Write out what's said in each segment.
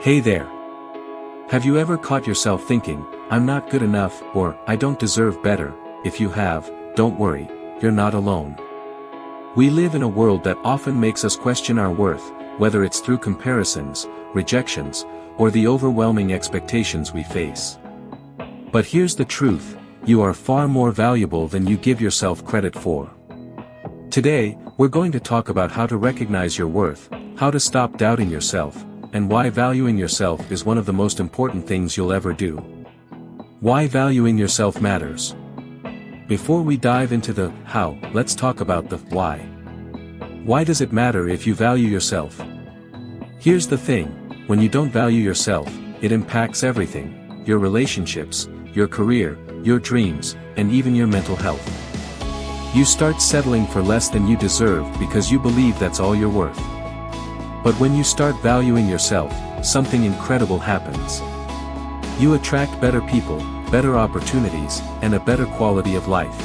Hey there. Have you ever caught yourself thinking, I'm not good enough, or I don't deserve better? If you have, don't worry, you're not alone. We live in a world that often makes us question our worth, whether it's through comparisons, rejections, or the overwhelming expectations we face. But here's the truth, you are far more valuable than you give yourself credit for. Today, we're going to talk about how to recognize your worth, how to stop doubting yourself, and why valuing yourself is one of the most important things you'll ever do. Why valuing yourself matters. Before we dive into the how, let's talk about the why. Why does it matter if you value yourself? Here's the thing, when you don't value yourself, it impacts everything, your relationships, your career, your dreams, and even your mental health. You start settling for less than you deserve because you believe that's all you're worth. But when you start valuing yourself, something incredible happens. You attract better people, better opportunities, and a better quality of life.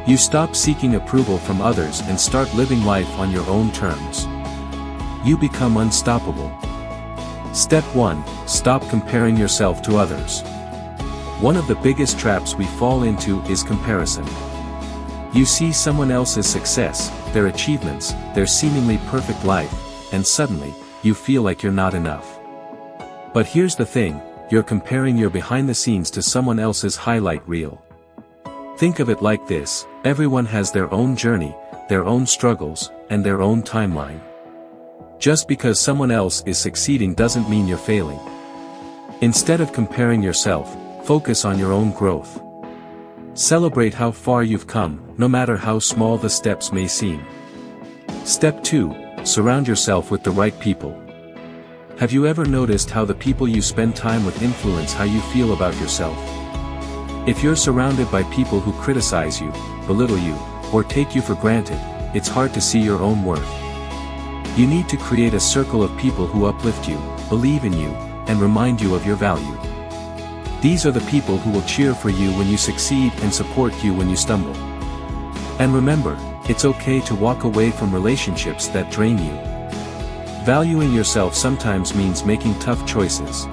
You stop seeking approval from others and start living life on your own terms. You become unstoppable. Step 1, stop comparing yourself to others. One of the biggest traps we fall into is comparison. You see someone else's success, their achievements, their seemingly perfect life, and suddenly, you feel like you're not enough. But here's the thing, you're comparing your behind the scenes to someone else's highlight reel. Think of it like this, everyone has their own journey, their own struggles, and their own timeline. Just because someone else is succeeding doesn't mean you're failing. Instead of comparing yourself, focus on your own growth. Celebrate how far you've come, no matter how small the steps may seem. Step 2, surround yourself with the right people. Have you ever noticed how the people you spend time with influence how you feel about yourself? If you're surrounded by people who criticize you, belittle you, or take you for granted, it's hard to see your own worth. You need to create a circle of people who uplift you, believe in you, and remind you of your value. These are the people who will cheer for you when you succeed and support you when you stumble. And remember, it's okay to walk away from relationships that drain you. Valuing yourself sometimes means making tough choices.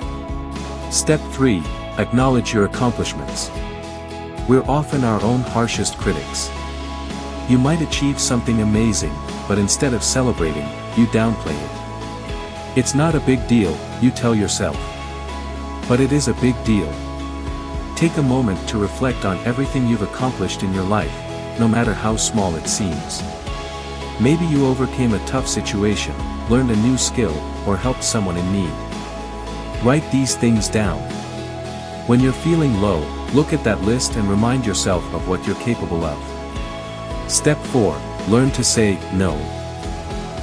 Step 3, acknowledge your accomplishments. We're often our own harshest critics. You might achieve something amazing, but instead of celebrating, you downplay it. It's not a big deal, you tell yourself. But it is a big deal. Take a moment to reflect on everything you've accomplished in your life, no matter how small it seems. Maybe you overcame a tough situation, learned a new skill, or helped someone in need. Write these things down. When you're feeling low, look at that list and remind yourself of what you're capable of. Step 4, learn to say no.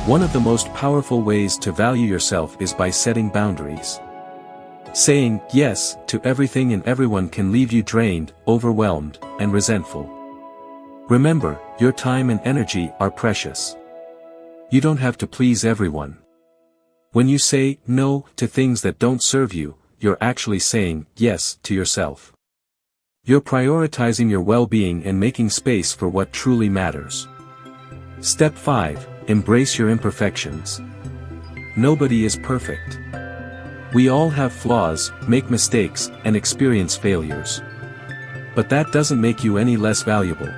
One of the most powerful ways to value yourself is by setting boundaries. Saying yes to everything and everyone can leave you drained, overwhelmed, and resentful. Remember, your time and energy are precious. You don't have to please everyone. When you say no to things that don't serve you, you're actually saying yes to yourself. You're prioritizing your well-being and making space for what truly matters. Step 5, embrace your imperfections. Nobody is perfect. We all have flaws, make mistakes, and experience failures. But that doesn't make you any less valuable.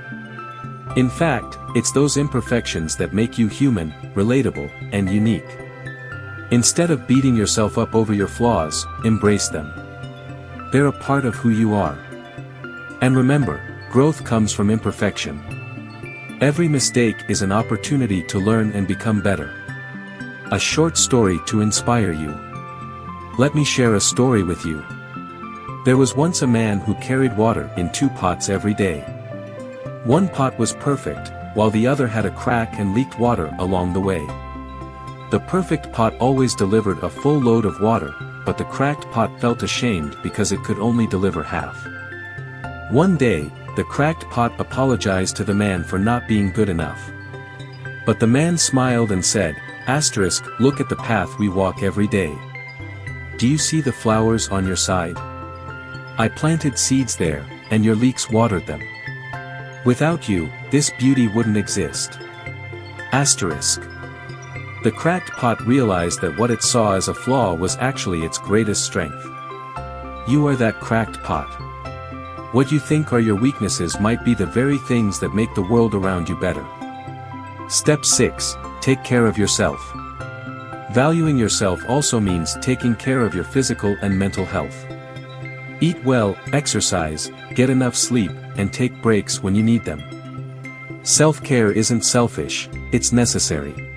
In fact, it's those imperfections that make you human, relatable, and unique. Instead of beating yourself up over your flaws, embrace them. They're a part of who you are. And remember, growth comes from imperfection. Every mistake is an opportunity to learn and become better. A short story to inspire you. Let me share a story with you. There was once a man who carried water in 2 pots every day. One pot was perfect, while the other had a crack and leaked water along the way. The perfect pot always delivered a full load of water, but the cracked pot felt ashamed because it could only deliver half. One day, the cracked pot apologized to the man for not being good enough. But the man smiled and said, "Look at the path we walk every day. Do you see the flowers on your side? I planted seeds there, and your leeks watered them. Without you, this beauty wouldn't exist. The cracked pot realized that what it saw as a flaw was actually its greatest strength. You are that cracked pot. What you think are your weaknesses might be the very things that make the world around you better. Step 6. Take care of yourself. Valuing yourself also means taking care of your physical and mental health. Eat well, exercise, get enough sleep, and take breaks when you need them. Self-care isn't selfish, it's necessary.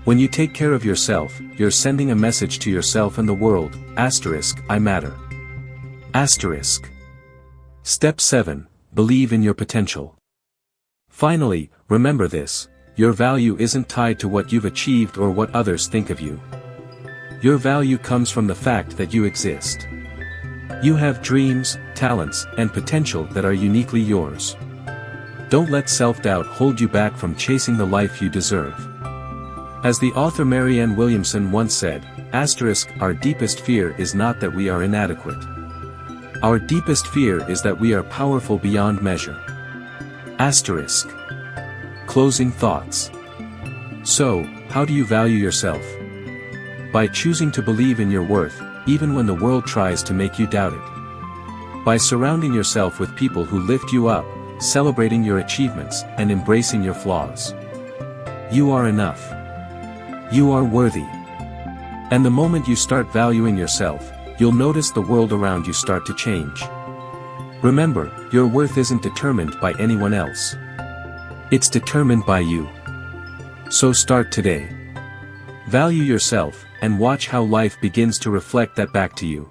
When you take care of yourself, you're sending a message to yourself and the world, I matter. Step 7. Believe in your potential. Finally, remember this, your value isn't tied to what you've achieved or what others think of you. Your value comes from the fact that you exist. You have dreams, talents, and potential that are uniquely yours. Don't let self-doubt hold you back from chasing the life you deserve. As the author Marianne Williamson once said, our deepest fear is not that we are inadequate. Our deepest fear is that we are powerful beyond measure. Closing thoughts. So, how do you value yourself? By choosing to believe in your worth, even when the world tries to make you doubt it. By surrounding yourself with people who lift you up, celebrating your achievements, and embracing your flaws. You are enough. You are worthy. And the moment you start valuing yourself, you'll notice the world around you start to change. Remember, your worth isn't determined by anyone else. It's determined by you. So start today. Value yourself, and watch how life begins to reflect that back to you.